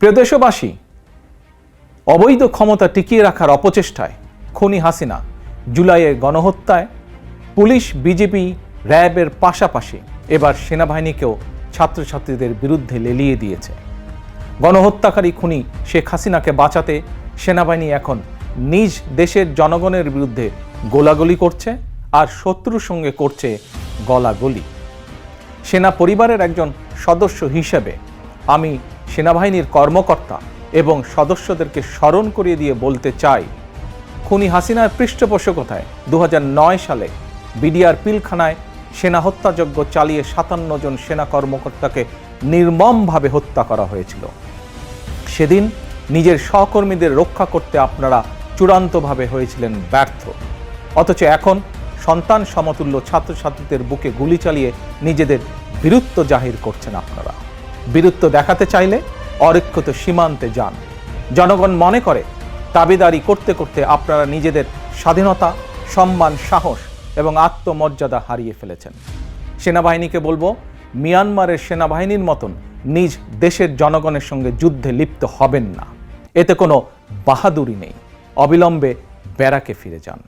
প্রিয় দেশবাসী, অবৈধ ক্ষমতা টিকিয়ে রাখার অপচেষ্টায় খুনি হাসিনা জুলাইয়ের গণহত্যায় পুলিশ, বিজেপি, র্যাবের পাশাপাশি এবার সেনাবাহিনীকেও ছাত্রছাত্রীদের বিরুদ্ধে লেলিয়ে দিয়েছে। গণহত্যাকারী খুনি শেখ হাসিনাকে বাঁচাতে সেনাবাহিনী এখন নিজ দেশের জনগণের বিরুদ্ধে গোলাগুলি করছে আর শত্রুর সঙ্গে করছে গলাগলি। সেনা পরিবারের একজন সদস্য হিসেবে আমি সেনাবাহিনীর কর্মকর্তা এবং সদস্যদেরকে স্মরণ করিয়ে দিয়ে বলতে চাই, খুনি হাসিনার পৃষ্ঠপোষকতায় 2009 সালে বিডিআর পিলখানায় সেনা হত্যাযজ্ঞ চালিয়ে 57 জন সেনা কর্মকর্তাকে নির্মমভাবে হত্যা করা হয়েছিল। সেদিন নিজের সহকর্মীদের রক্ষা করতে আপনারা চূড়ান্তভাবে হয়েছিলেন ব্যর্থ, অথচ এখন সন্তান সমতুল্য ছাত্রছাত্রীদের বুকে গুলি চালিয়ে নিজেদের বীরত্ব জাহির করছেন। আপনারা বীরত্ব দেখাতে চাইলে অরক্ষিত সীমান্তে যান। জনগণ মনে করে দাবিদারি করতে করতে আপনারা নিজেদের স্বাধীনতা, সম্মান, সাহস এবং আত্মমর্যাদা হারিয়ে ফেলেছেন। সেনাবাহিনীকে বলবো, মিয়ানমারের সেনাবাহিনীর মতন নিজ দেশের জনগণের সঙ্গে যুদ্ধে লিপ্ত হবেন না। এতে কোনো বাহাদুরি নেই। অবিলম্বে ব্যারাকে ফিরে যান।